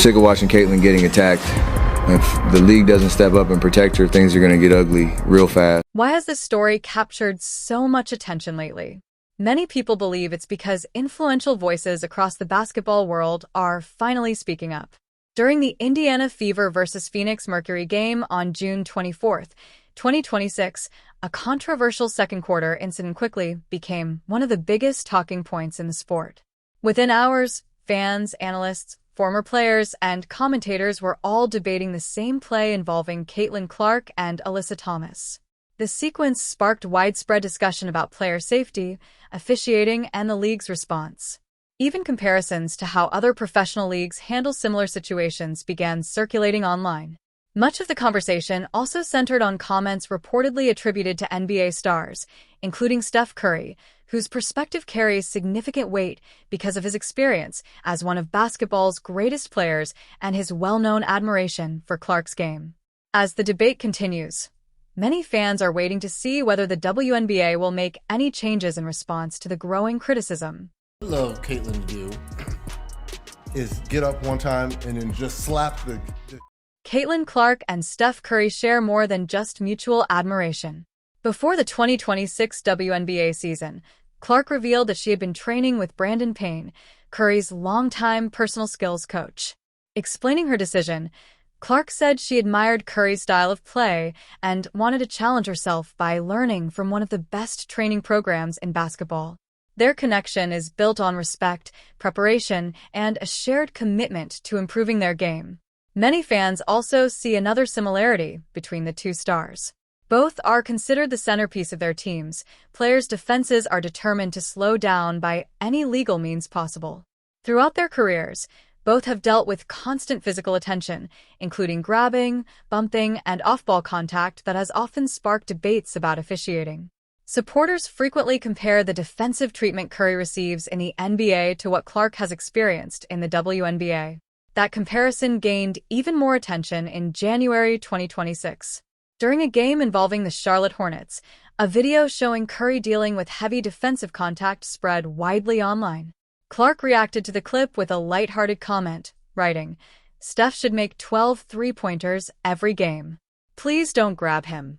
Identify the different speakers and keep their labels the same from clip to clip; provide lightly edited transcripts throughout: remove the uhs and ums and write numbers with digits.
Speaker 1: sick of watching Caitlyn getting attacked. If the league doesn't step up and protect her, things are going to get ugly real fast.
Speaker 2: Why has this story captured so much attention lately? Many people believe it's because influential voices across the basketball world are finally speaking up. During the Indiana Fever versus Phoenix Mercury game on June 24th, 2026, a controversial second-quarter incident quickly became one of the biggest talking points in the sport. Within hours, fans, analysts, former players, and commentators were all debating the same play involving Caitlin Clark and Alyssa Thomas. The sequence sparked widespread discussion about player safety, officiating, and the league's response. Even comparisons to how other professional leagues handle similar situations began circulating online. Much of the conversation also centered on comments reportedly attributed to NBA stars, including Steph Curry, whose perspective carries significant weight because of his experience as one of basketball's greatest players and his well-known admiration for Clark's game. As the debate continues, many fans are waiting to see whether the WNBA will make any changes in response to the growing criticism.
Speaker 3: What I love Caitlyn to do is get up one time and then just slap the...
Speaker 2: Caitlin Clark and Steph Curry share more than just mutual admiration. Before the 2026 WNBA season, Clark revealed that she had been training with Brandon Payne, Curry's longtime personal skills coach. Explaining her decision, Clark said she admired Curry's style of play and wanted to challenge herself by learning from one of the best training programs in basketball. Their connection is built on respect, preparation, and a shared commitment to improving their game. Many fans also see another similarity between the two stars. Both are considered the centerpiece of their teams. Players' defenses are determined to slow down by any legal means possible. Throughout their careers, both have dealt with constant physical attention, including grabbing, bumping, and off-ball contact that has often sparked debates about officiating. Supporters frequently compare the defensive treatment Curry receives in the NBA to what Clark has experienced in the WNBA. That comparison gained even more attention in January 2026. During a game involving the Charlotte Hornets, a video showing Curry dealing with heavy defensive contact spread widely online. Clark reacted to the clip with a lighthearted comment, writing, "Steph should make 12 three-pointers every game. Please don't grab him."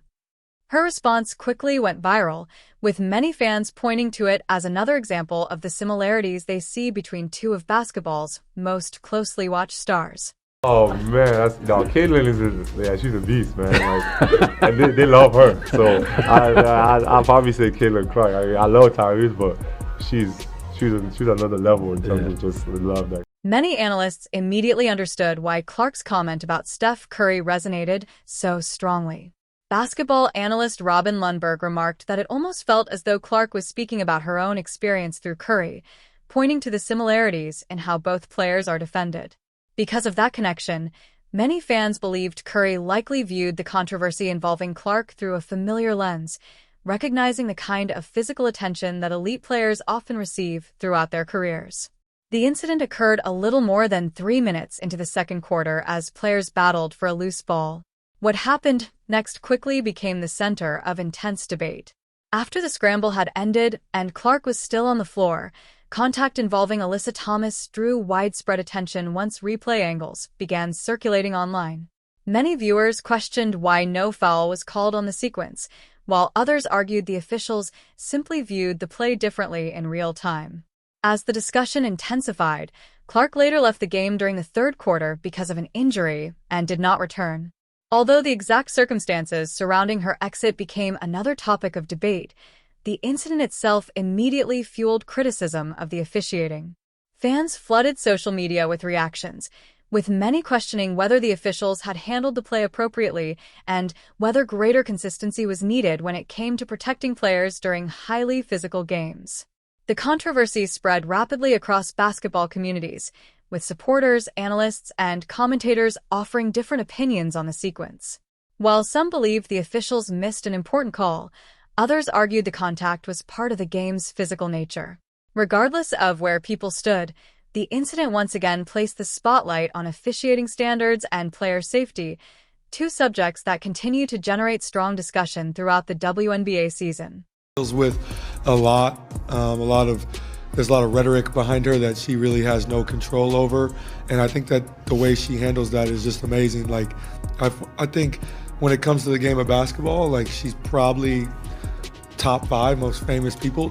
Speaker 2: Her response quickly went viral, with many fans pointing to it as another example of the similarities they see between two of basketball's most closely watched stars.
Speaker 4: Oh man, Caitlyn she's a beast, man. Like, and they love her. So I'll probably say Caitlyn Clark. I love Tyrese, but she's another level in terms of just the love that.
Speaker 2: Many analysts immediately understood why Clark's comment about Steph Curry resonated so strongly. Basketball analyst Robin Lundberg remarked that it almost felt as though Clark was speaking about her own experience through Curry, pointing to the similarities in how both players are defended. Because of that connection, many fans believed Curry likely viewed the controversy involving Clark through a familiar lens, recognizing the kind of physical attention that elite players often receive throughout their careers. The incident occurred a little more than 3 minutes into the second quarter as players battled for a loose ball. What happened next quickly became the center of intense debate. After the scramble had ended and Clark was still on the floor, contact involving Alyssa Thomas drew widespread attention once replay angles began circulating online. Many viewers questioned why no foul was called on the sequence, while others argued the officials simply viewed the play differently in real time. As the discussion intensified, Clark later left the game during the third quarter because of an injury and did not return. Although the exact circumstances surrounding her exit became another topic of debate, the incident itself immediately fueled criticism of the officiating. Fans flooded social media with reactions, with many questioning whether the officials had handled the play appropriately and whether greater consistency was needed when it came to protecting players during highly physical games. The controversy spread rapidly across basketball communities, with supporters, analysts, and commentators offering different opinions on the sequence. While some believed the officials missed an important call, others argued the contact was part of the game's physical nature. Regardless of where people stood, the incident once again placed the spotlight on officiating standards and player safety, two subjects that continue to generate strong discussion throughout the WNBA season.
Speaker 5: With a lot of there's a lot of rhetoric behind her that she really has no control over. And I think that the way she handles that is just amazing. Like, I think when it comes to the game of basketball, like, she's probably top 5 most famous people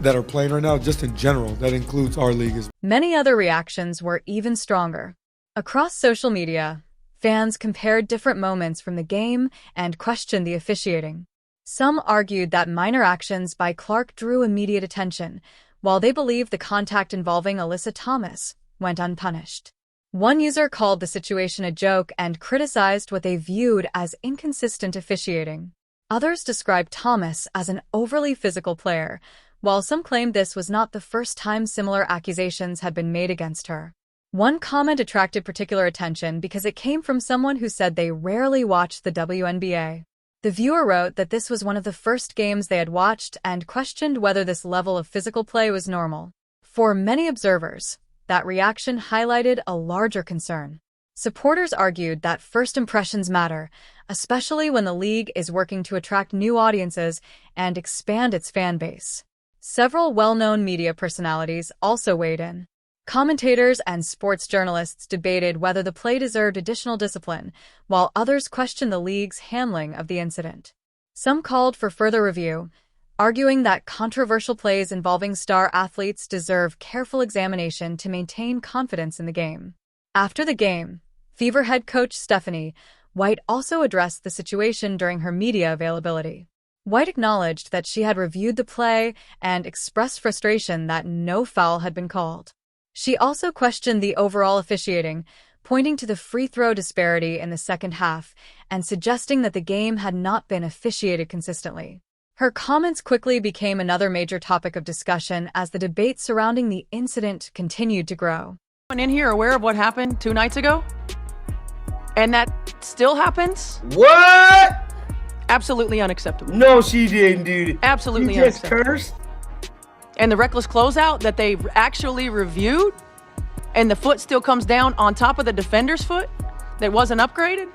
Speaker 5: that are playing right now, just in general. That includes our league as well.
Speaker 2: Many other reactions were even stronger. Across social media, fans compared different moments from the game and questioned the officiating. Some argued that minor actions by Clark drew immediate attention, while they believed the contact involving Alyssa Thomas went unpunished. One user called the situation a joke and criticized what they viewed as inconsistent officiating. Others described Thomas as an overly physical player, while some claimed this was not the first time similar accusations had been made against her. One comment attracted particular attention because it came from someone who said they rarely watched the WNBA. The viewer wrote that this was one of the first games they had watched and questioned whether this level of physical play was normal. For many observers, that reaction highlighted a larger concern. Supporters argued that first impressions matter, especially when the league is working to attract new audiences and expand its fan base. Several well-known media personalities also weighed in. Commentators and sports journalists debated whether the play deserved additional discipline, while others questioned the league's handling of the incident. Some called for further review, arguing that controversial plays involving star athletes deserve careful examination to maintain confidence in the game. After the game, Fever head coach Stephanie White also addressed the situation during her media availability. White acknowledged that she had reviewed the play and expressed frustration that no foul had been called. She also questioned the overall officiating, pointing to the free throw disparity in the second half and suggesting that the game had not been officiated consistently. Her comments quickly became another major topic of discussion as the debate surrounding the incident continued to grow.
Speaker 6: In here aware of what happened 2 nights ago? And that still happens?
Speaker 7: What?
Speaker 6: Absolutely unacceptable.
Speaker 7: No, she didn't, dude.
Speaker 6: Absolutely
Speaker 7: She just
Speaker 6: unacceptable.
Speaker 7: cursed?
Speaker 6: And the reckless closeout that they actually reviewed, and the foot still comes down on top of the defender's foot that wasn't upgraded?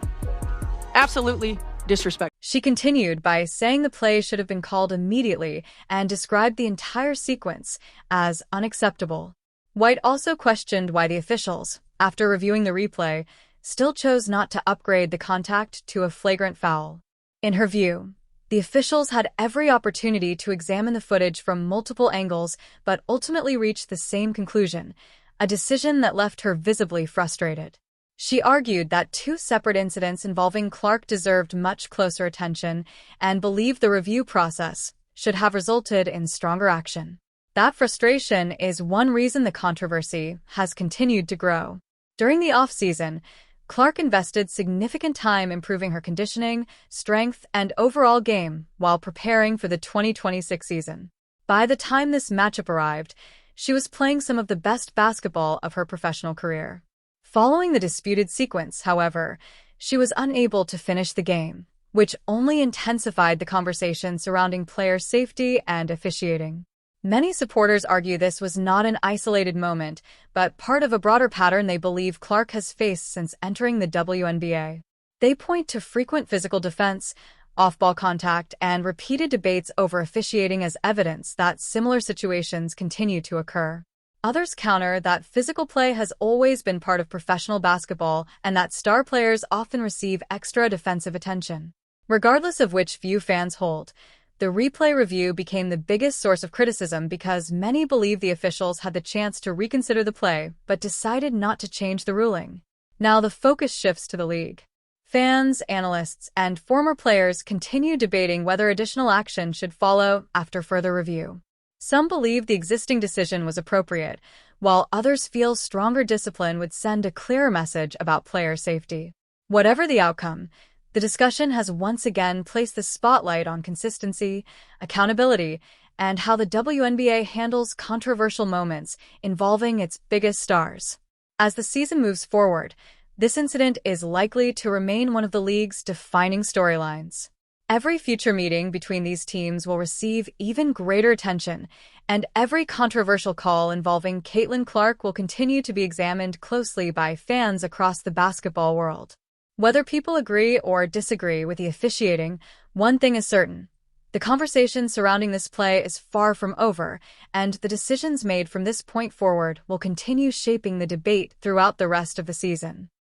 Speaker 6: Absolutely disrespectful.
Speaker 2: She continued by saying the play should have been called immediately and described the entire sequence as unacceptable. White also questioned why the officials, after reviewing the replay, still chose not to upgrade the contact to a flagrant foul. In her view, the officials had every opportunity to examine the footage from multiple angles but ultimately reached the same conclusion, a decision that left her visibly frustrated. She argued that 2 separate incidents involving Clark deserved much closer attention and believed the review process should have resulted in stronger action. That frustration is one reason the controversy has continued to grow. During the off-season, Clark invested significant time improving her conditioning, strength, and overall game while preparing for the 2026 season. By the time this matchup arrived, she was playing some of the best basketball of her professional career. Following the disputed sequence, however, she was unable to finish the game, which only intensified the conversation surrounding player safety and officiating. Many supporters argue this was not an isolated moment, but part of a broader pattern they believe Clark has faced since entering the WNBA. They point to frequent physical defense, off-ball contact, and repeated debates over officiating as evidence that similar situations continue to occur. Others counter that physical play has always been part of professional basketball and that star players often receive extra defensive attention. Regardless of which view fans hold, the replay review became the biggest source of criticism because many believe the officials had the chance to reconsider the play but decided not to change the ruling. Now the focus shifts to the league. Fans, analysts, and former players continue debating whether additional action should follow after further review. Some believe the existing decision was appropriate, while others feel stronger discipline would send a clearer message about player safety. Whatever the outcome, the discussion has once again placed the spotlight on consistency, accountability, and how the WNBA handles controversial moments involving its biggest stars. As the season moves forward, this incident is likely to remain one of the league's defining storylines. Every future meeting between these teams will receive even greater attention, and every controversial call involving Caitlin Clark will continue to be examined closely by fans across the basketball world. Whether people agree or disagree with the officiating, one thing is certain: The conversation surrounding this play is far from over, and the decisions made from this point forward will continue shaping the debate throughout the rest of the season.